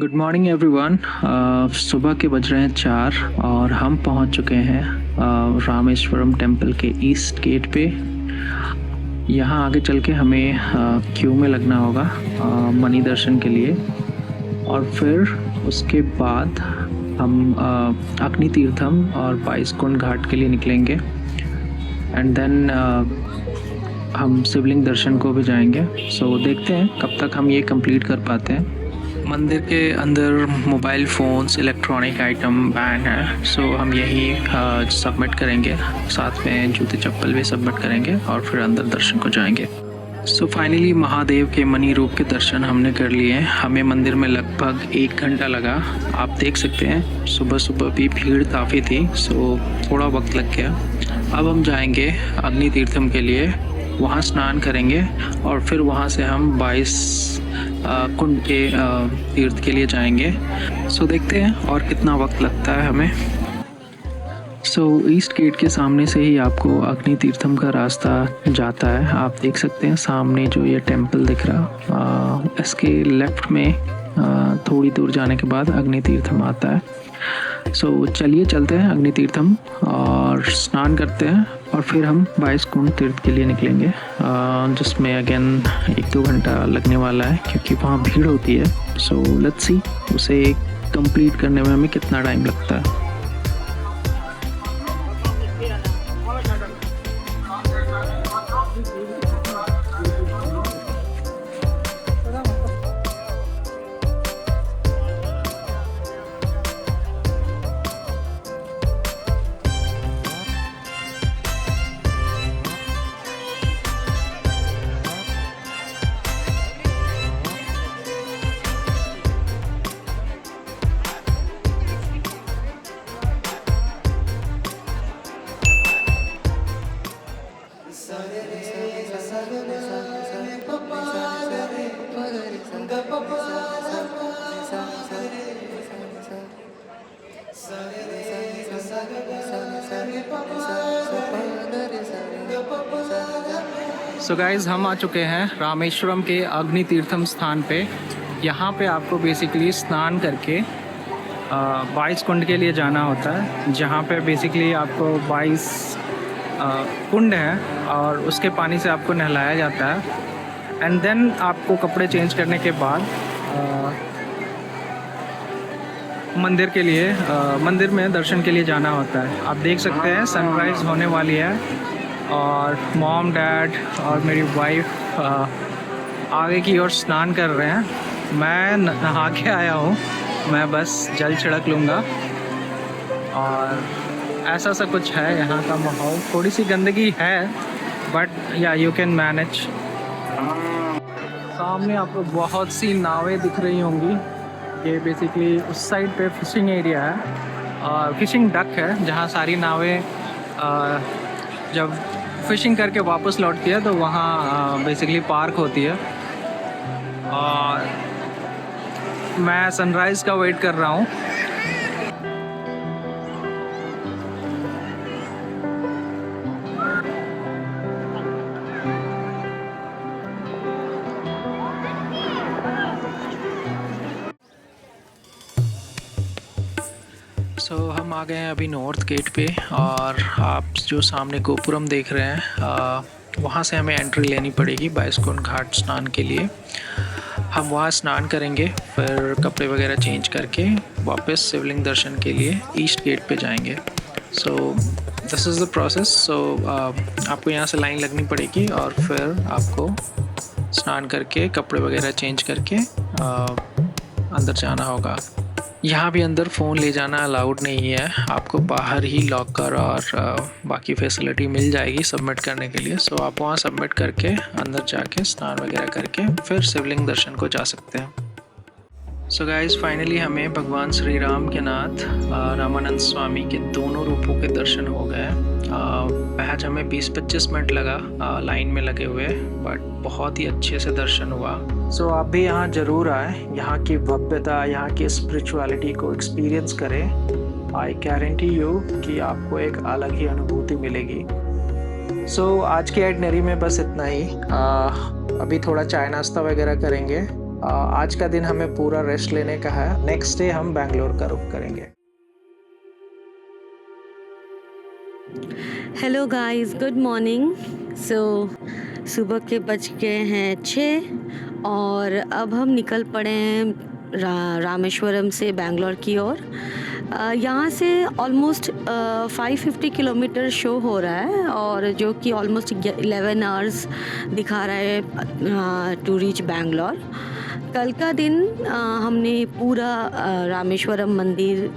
Good morning everyone. सुबह के बज रहे हैं 4 और हम पहुंच चुके हैं रामेश्वरम टेम्पल के ईस्ट गेट पे। यहाँ आगे चल के हमें क्यू में लगना होगा मणि दर्शन के लिए, और फिर उसके बाद हम अग्नि तीर्थम और 22 कुंड घाट के लिए निकलेंगे। एंड देन हम शिवलिंग दर्शन को भी जाएंगे। सो देखते हैं कब तक हम ये कंप्लीट कर पाते हैं। मंदिर के अंदर mobile phones, electronic item ban है, सो हम यही सबमिट करेंगे, साथ में जूते चप्पल भी सबमिट करेंगे और फिर अंदर दर्शन को जाएंगे। सो फाइनली महादेव के मणि रूप के दर्शन हमने कर लिए। हमें मंदिर में लगभग 1 घंटा लगा। आप देख सकते हैं सुबह सुबह भी भीड़ काफ़ी थी, सो थोड़ा वक्त लग गया। अब हम जाएंगे अग्नि तीर्थम के लिए, वहाँ स्नान करेंगे और फिर वहाँ से हम 22 कुंड के तीर्थ के लिए जाएंगे। सो देखते हैं और कितना वक्त लगता है हमें। सो ईस्ट गेट के सामने से ही आपको अग्नि तीर्थम का रास्ता जाता है। आप देख सकते हैं सामने जो ये टेम्पल दिख रहा, इसके लेफ्ट में थोड़ी दूर जाने के बाद अग्नि तीर्थम आता है। सो चलिए चलते हैं अग्नि तीर्थम और स्नान करते हैं और फिर हम 22 कुंड तीर्थ के लिए निकलेंगे, जिसमें अगेन 1-2 घंटा लगने वाला है क्योंकि वहाँ भीड़ होती है। सो लेट्स सी उसे कंप्लीट करने में हमें कितना टाइम लगता है। सो गाइज़, हम आ चुके हैं रामेश्वरम के अग्नि तीर्थम स्थान पे। यहाँ पे आपको बेसिकली स्नान करके 22 कुंड के लिए जाना होता है, जहाँ पे बेसिकली आपको 22 कुंड है और उसके पानी से आपको नहलाया जाता है। एंड देन आपको कपड़े चेंज करने के बाद मंदिर के लिए मंदिर में दर्शन के लिए जाना होता है। आप देख सकते हैं सनराइज़ होने वाली है और मॉम, डैड और मेरी वाइफ आगे की ओर स्नान कर रहे हैं। मैं नहा के आया हूँ, मैं बस जल छिड़क लूँगा। और ऐसा सा कुछ है यहाँ का माहौल। थोड़ी सी गंदगी है बट या यू कैन मैनेज। सामने आपको बहुत सी नावें दिख रही होंगी। ये बेसिकली उस साइड पे फिशिंग एरिया है और फिशिंग डक है, जहाँ सारी नावें जब फिशिंग करके वापस लौटती है तो वहाँ बेसिकली पार्क होती है। और मैं सनराइज़ का वेट कर रहा हूँ। सो हम आ गए हैं अभी नॉर्थ गेट पे, और आप जो सामने गोपुरम देख रहे हैं वहाँ से हमें एंट्री लेनी पड़ेगी 22 कुंड घाट स्नान के लिए। हम वहाँ स्नान करेंगे, फिर कपड़े वगैरह चेंज करके वापस शिवलिंग दर्शन के लिए ईस्ट गेट पे जाएंगे। So this is the process. So आपको यहाँ से लाइन लगनी पड़ेगी और फिर आपको स्नान करके कपड़े वगैरह चेंज करके अंदर जाना होगा। यहाँ भी अंदर फ़ोन ले जाना अलाउड नहीं है, आपको बाहर ही लॉकर और बाकी फैसिलिटी मिल जाएगी सबमिट करने के लिए। सो आप वहाँ सबमिट करके अंदर जाके स्नान वगैरह करके फिर शिवलिंग दर्शन को जा सकते हैं। सो गाइज़, फाइनली हमें भगवान श्री राम के नाथ रामानंद स्वामी के दोनों रूपों के दर्शन हो गए। महज हमें 20-25 मिनट लगा लाइन में लगे हुए, बट बहुत ही अच्छे से दर्शन हुआ। सो आप भी यहाँ ज़रूर आए, यहाँ की भव्यता, यहाँ की स्पिरिचुअलिटी को एक्सपीरियंस करें। आई गारंटी यू कि आपको एक अलग ही अनुभूति मिलेगी। सो आज की आइटनरी में बस इतना ही। अभी थोड़ा चाय नाश्ता वगैरह करेंगे आज का दिन हमें पूरा रेस्ट लेने का है। नेक्स्ट डे हम बैंगलोर का रुख करेंगे। Hello guys, good morning. सुबह के बज गए हैं 6 और अब हम निकल पड़े हैं रामेश्वरम से बैंगलोर की ओर। यहाँ से ऑलमोस्ट 550 किलोमीटर शो हो रहा है और जो कि ऑलमोस्ट 11 आवर्स दिखा रहा है टू रीच बैंगलोर। कल का दिन हमने पूरा रामेश्वरम मंदिर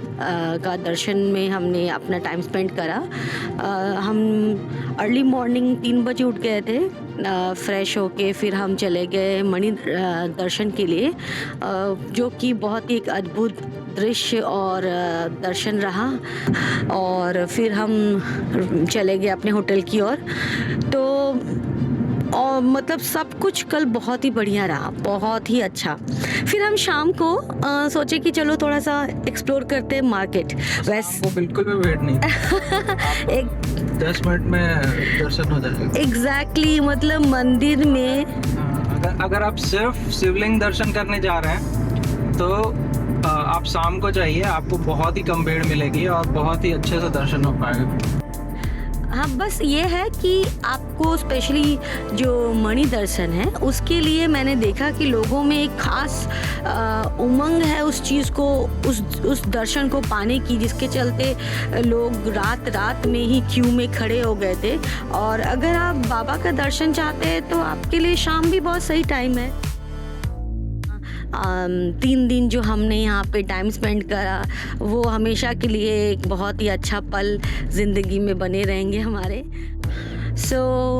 का दर्शन में हमने अपना टाइम स्पेंड करा। हम अर्ली मॉर्निंग 3 बजे उठ गए थे। फ्रेश होके फिर हम चले गए मणि दर्शन के लिए, जो कि बहुत ही एक अद्भुत दृश्य और दर्शन रहा। और फिर हम चले गए अपने होटल की ओर। तो और मतलब सब कुछ कल बहुत ही बढ़िया रहा, बहुत ही अच्छा। फिर हम शाम को सोचे कि चलो थोड़ा सा एक्सप्लोर करते हैं मार्केट। वो बिल्कुल भी वेट नहीं एक 10 मिनट में दर्शन हो जाएगा। एग्जैक्टली मतलब मंदिर में अगर आप सिर्फ शिवलिंग दर्शन करने जा रहे हैं तो आप शाम को जाइए, आपको बहुत ही कम भीड़ मिलेगी और बहुत ही अच्छे से दर्शन हो पाएगा। हाँ, बस ये है कि आपको स्पेशली जो मणि दर्शन है उसके लिए मैंने देखा कि लोगों में एक खास उमंग है उस चीज़ को, उस दर्शन को पाने की, जिसके चलते लोग रात में ही क्यू में खड़े हो गए थे। और अगर आप बाबा का दर्शन चाहते हैं तो आपके लिए शाम भी बहुत सही टाइम है। 3 दिन जो हमने यहाँ पे टाइम स्पेंड करा वो हमेशा के लिए एक बहुत ही अच्छा पल ज़िंदगी में बने रहेंगे हमारे।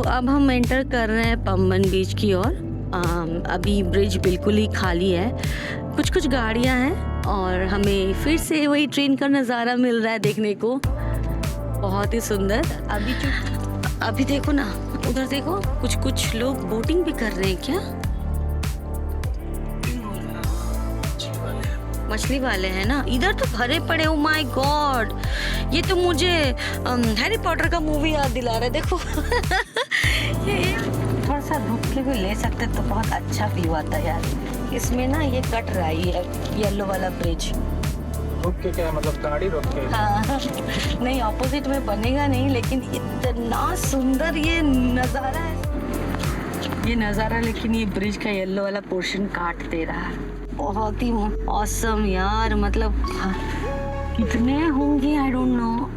अब हम एंटर कर रहे हैं पम्बन बीच की ओर। अभी ब्रिज बिल्कुल ही खाली है, कुछ गाड़ियाँ हैं और हमें फिर से वही ट्रेन का नज़ारा मिल रहा है देखने को, बहुत ही सुंदर। अभी देखो ना, उधर देखो, कुछ लोग बोटिंग भी कर रहे हैं क्या? मछली वाले हैं ना, इधर तो भरे पड़े। ओ माय गॉड, ये तो मुझे हैरी पॉटर का मूवी याद दिला रहा है। देखो ये थोड़ा सा रुक के भी ले सकते तो बहुत अच्छा व्यू आता यार। इसमें ना ये कट रहा है येलो वाला ब्रिज। रुक के क्या मतलब गाड़ी रोक के? हाँ नहीं, ऑपोजिट में बनेगा नहीं, लेकिन इतना सुंदर ये नज़ारा है, लेकिन ये ब्रिज का येलो वाला पोर्शन काट दे रहा है। बहुत ही ऑसम यार, मतलब कितने होंगे I don't know.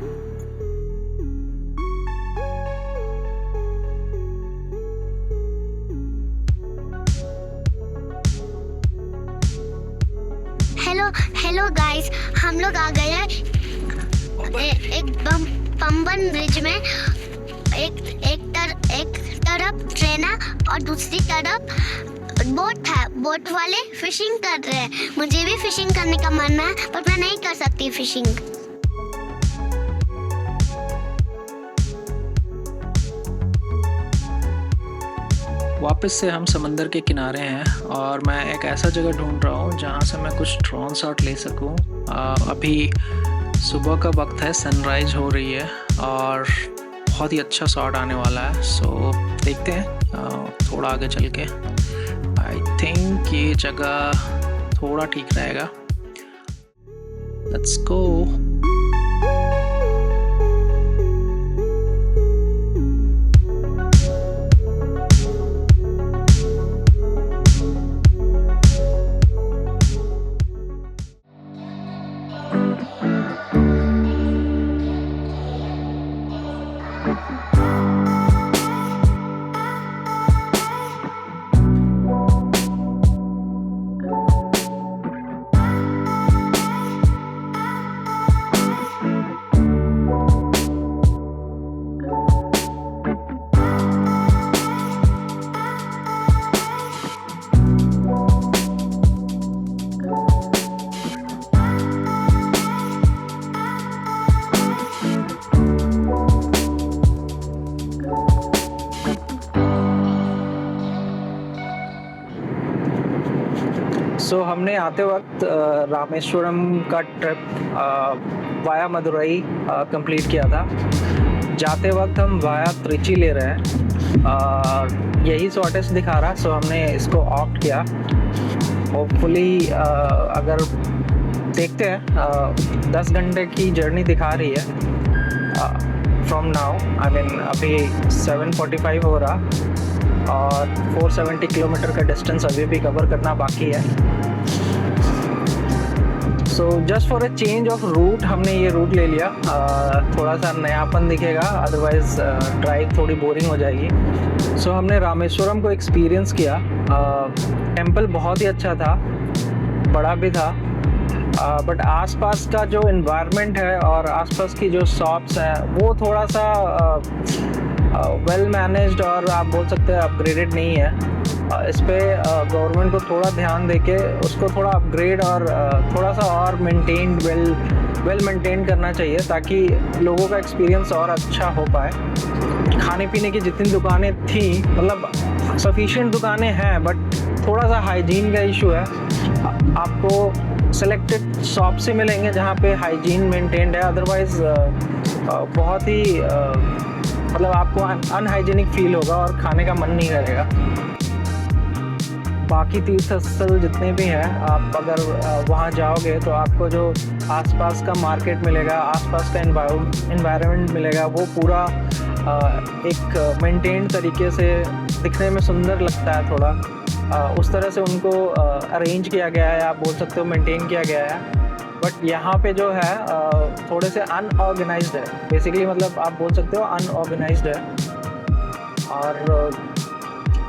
Hello guys, हम लोग आ गए हैं एक पम्बन ब्रिज में। एक तरफ ट्रेन है और दूसरी तरफ बोट है। बोट वाले फिशिंग कर रहे हैं। मुझे भी फिशिंग करने का मन है पर मैं नहीं कर सकती फिशिंग। वापस से हम समंदर के किनारे हैं और मैं एक ऐसा जगह ढूंढ रहा हूँ जहाँ से मैं कुछ ड्रोन शॉट ले सकूँ। अभी सुबह का वक्त है, सनराइज हो रही है और बहुत ही अच्छा शॉट आने वाला है। सो देखते हैं थोड़ा आगे चल के। आई थिंक ये जगह थोड़ा ठीक रहेगा। Let's go. हमने आते वक्त रामेश्वरम का ट्रिप वाया मदुरई कंप्लीट किया था। जाते वक्त हम वाया त्रिची ले रहे हैं और यही शॉर्टेस्ट दिखा रहा, सो हमने इसको ऑप्ट किया। होपफुली अगर देखते हैं 10 घंटे की जर्नी दिखा रही है फ्रॉम नाउ। आई मीन अभी 7:45 हो रहा और 470 किलोमीटर का डिस्टेंस अभी भी कवर करना बाकी है। So just for a change of route हमने ये रूट ले लिया, थोड़ा सा नयापन दिखेगा, अदरवाइज ड्राइव थोड़ी बोरिंग हो जाएगी। सो हमने रामेश्वरम को एक्सपीरियंस किया। टेंपल बहुत ही अच्छा था, बड़ा भी था, बट आसपास का जो इन्वायरमेंट है और आसपास की जो शॉप्स हैं वो थोड़ा सा वेल मैनेज्ड और आप बोल सकते हैं अपग्रेडेड नहीं है। इस पे गवर्नमेंट को थोड़ा ध्यान देके उसको थोड़ा अपग्रेड और थोड़ा सा और वेल मेंटेन करना चाहिए ताकि लोगों का एक्सपीरियंस और अच्छा हो पाए। खाने पीने की जितनी दुकानें थी, मतलब सफिशिएंट दुकानें हैं, बट थोड़ा सा हाइजीन का इशू है। आपको सेलेक्टेड शॉप से मिलेंगे जहाँ पे हाइजीन मेंटेन्ड है, अदरवाइज बहुत ही मतलब आपको अनहाइजीनिक फील होगा और खाने का मन नहीं करेगा। बाकी तीर्थ स्थल जितने भी हैं, आप अगर वहाँ जाओगे तो आपको जो आसपास का मार्केट मिलेगा, आसपास का एनवायरनमेंट मिलेगा, वो पूरा एक मेंटेन्ड तरीके से दिखने में सुंदर लगता है। थोड़ा उस तरह से उनको अरेंज किया गया है, आप बोल सकते हो मेंटेन किया गया है। बट यहाँ पे जो है थोड़े से अनऑर्गेनाइज्ड है, बेसिकली मतलब आप बोल सकते हो अनऑर्गेनाइज्ड है और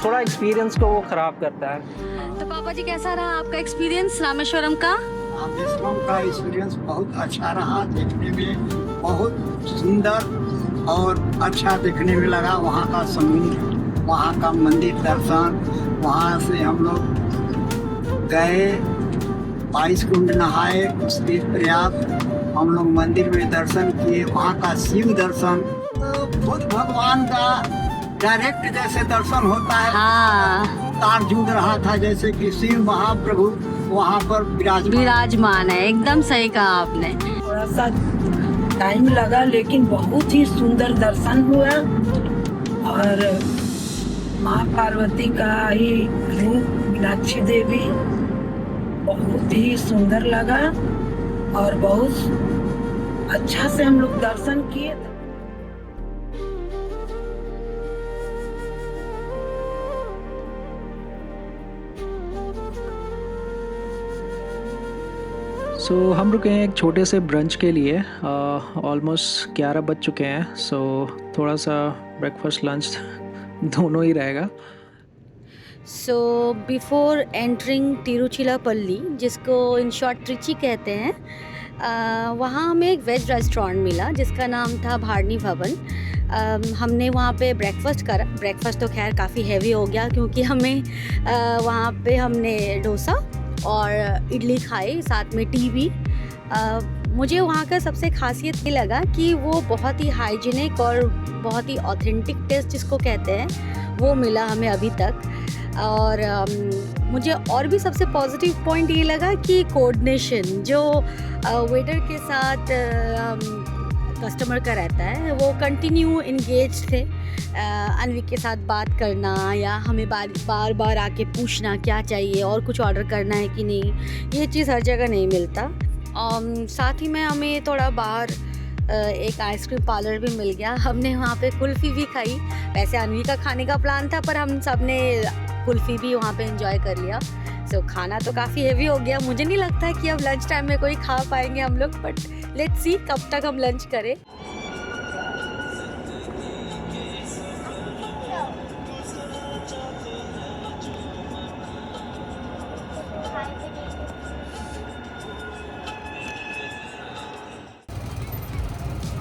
थोड़ा एक्सपीरियंस को वो ख़राब करता है। तो पापा जी कैसा रहा आपका एक्सपीरियंस रामेश्वरम का? रामेश्वरम का एक्सपीरियंस बहुत अच्छा रहा, देखने में बहुत सुंदर और अच्छा देखने में लगा। वहाँ का समुद्र, वहाँ का मंदिर दर्शन, वहाँ से हम लोग गए 22 कुंड नहाए, उसके पर्याप्त हम लोग मंदिर में दर्शन किए। वहाँ का शिव दर्शन तो खुद भगवान का डायरेक्ट जैसे दर्शन होता है। हाँ, तार झूम रहा था जैसे कि शिव महाप्रभु वहाँ पर विराजमान है। एकदम सही कहा आपने। थोड़ा सा टाइम लगा लेकिन बहुत ही सुंदर दर्शन हुआ और माँ पार्वती का ही रूप मीनाक्षी देवी बहुत ही सुंदर लगा और बहुत अच्छा से हम लोग दर्शन किए। सो हम रुके हैं एक छोटे से ब्रंच के लिए। ऑलमोस्ट 11 बज चुके हैं। सो थोड़ा सा ब्रेकफास्ट लंच दोनों ही रहेगा। सो बिफोर एंटरिंग तिरुचिरापल्ली, जिसको इन शॉर्ट ट्रिची कहते हैं, वहाँ हमें एक वेज रेस्टोरेंट मिला जिसका नाम था भारनी भवन। हमने वहाँ पे ब्रेकफास्ट करा। ब्रेकफास्ट तो खैर काफ़ी हैवी हो गया क्योंकि हमें वहाँ पे हमने डोसा और इडली खाई, साथ में टी भी। मुझे वहाँ का सबसे खासियत ये लगा कि वो बहुत ही हाइजीनिक और बहुत ही ऑथेंटिक टेस्ट जिसको कहते हैं वो मिला हमें अभी तक। और मुझे और भी सबसे पॉजिटिव पॉइंट ये लगा कि कोऑर्डिनेशन जो वेटर के साथ कस्टमर का रहता है वो कंटिन्यू इंगेज थे। अनवी के साथ बात करना या हमें बार बार आके पूछना क्या चाहिए और कुछ ऑर्डर करना है कि नहीं, ये चीज़ हर जगह नहीं मिलता। साथ ही में हमें थोड़ा बाहर एक आइसक्रीम पार्लर भी मिल गया। हमने वहाँ पे कुल्फ़ी भी खाई। वैसे अनवी का खाने का प्लान था पर हम सब ने कुल्फ़ी भी वहाँ पे एंजॉय कर लिया। सो खाना तो काफ़ी हेवी हो गया। मुझे नहीं लगता है कि अब लंच टाइम में कोई खा पाएंगे हम लोग, बट लेट्स सी कब तक हम लंच करें।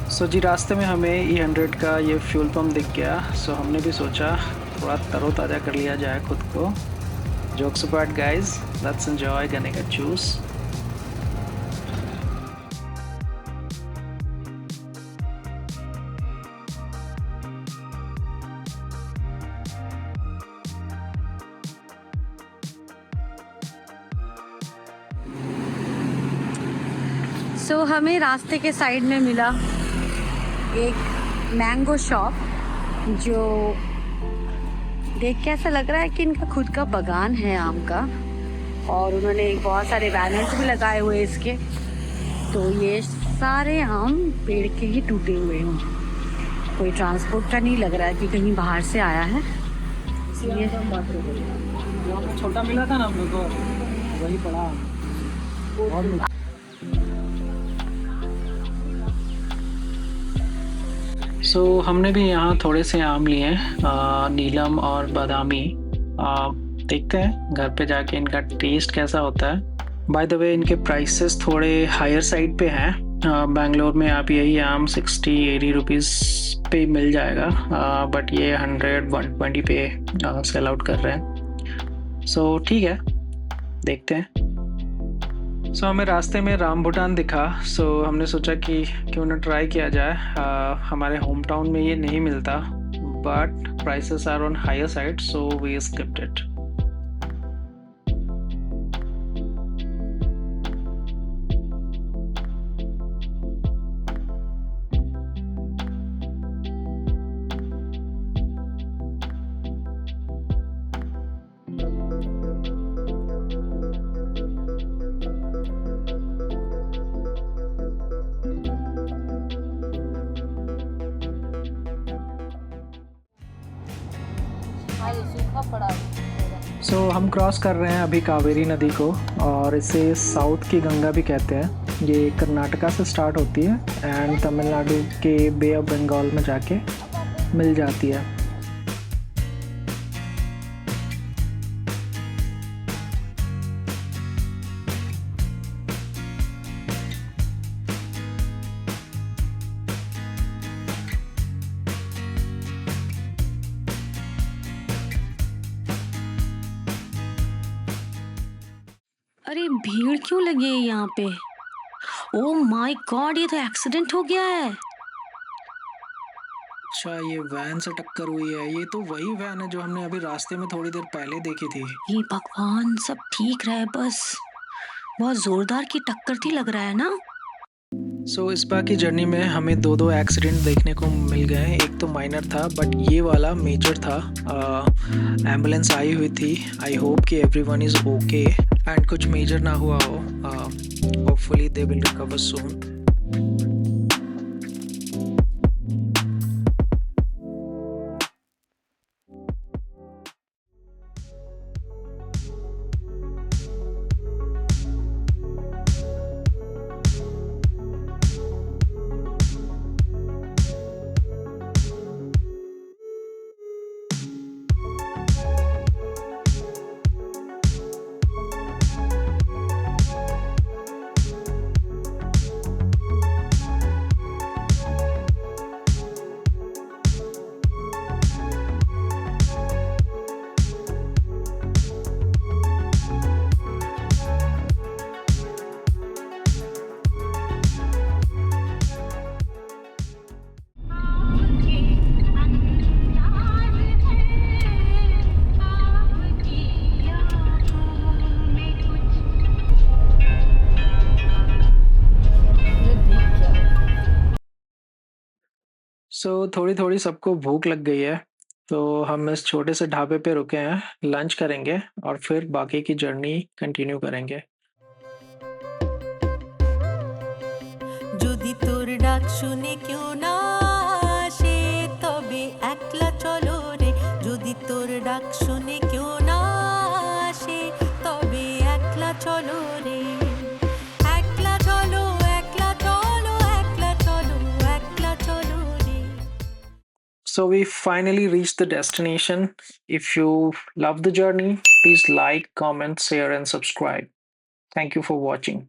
सो जी रास्ते में हमें E100 का ये फ्यूल पंप दिख गया। सो हमने भी सोचा थोड़ा तरोताज़ा कर लिया जाए खुद को। Jokes apart guys, let's enjoy करने का जूस। सो हमें रास्ते के साइड में मिला एक मैंगो शॉप जो देख के ऐसा लग रहा है कि इनका खुद का बागान है आम का। और उन्होंने बहुत सारे बैनर्स भी लगाए हुए इसके। तो ये सारे आम पेड़ के ही टूटे हुए हैं, कोई ट्रांसपोर्ट का नहीं लग रहा है कि कहीं बाहर से आया है। इसलिए छोटा मिला था ना हम लोग को, वही पड़ा। सो हमने भी यहाँ थोड़े से आम लिए हैं, नीलम और बादामी। देखते हैं घर पे जाके इनका टेस्ट कैसा होता है। बाय द वे इनके प्राइसेस थोड़े हायर साइड पे हैं। बेंगलोर में आप यही आम 60-80 रुपीज़ पे मिल जाएगा, बट ये 100-120 पे सेल आउट कर रहे हैं। सो ठीक है, देखते हैं। सो हमें रास्ते में राम भूटान दिखा, सो हमने सोचा कि क्यों ना ट्राई किया जाए। हमारे होम टाउन में ये नहीं मिलता, but prices are on higher side, so we skipped it. So हम क्रॉस कर रहे हैं अभी कावेरी नदी को, और इसे साउथ की गंगा भी कहते हैं। ये कर्नाटका से स्टार्ट होती है एंड तमिलनाडु के बे ऑफ बंगाल में जाके मिल जाती है। अरे भीड़ क्यों लगी है यहाँ पे? ओह माय गॉड, ये तो एक्सीडेंट हो गया है। अच्छा, ये वैन से टक्कर हुई है। ये तो वही वैन है जो हमने अभी रास्ते में थोड़ी देर पहले देखी थी। ये भगवान, सब ठीक रहे बस। बहुत जोरदार की टक्कर थी लग रहा है ना। सो इस बार की जर्नी में हमें दो एक्सीडेंट देखने को मिल गए। एक तो माइनर था, बट ये वाला मेजर था। एम्बुलेंस आई हुई थी। आई होप कि एवरीवन इज़ ओके एंड कुछ मेजर ना हुआ हो। Hopefully they will recover soon. सो थोड़ी थोड़ी सबको भूख लग गई है, तो हम इस छोटे से ढाबे पे रुके हैं। लंच करेंगे और फिर बाकी की जर्नी कंटिन्यू करेंगे। যদি তোর ডাক শুনে কেউ না আসে তবে একলা চলো রে যদি তোর ডাক শুনে কেউ না আসে তবে একলা চলো রে একলা চলো একলা চলো একলা চলো একলা চলো রে। So we finally reached the destination. If you love the journey, please like, comment, share and subscribe. Thank you for watching.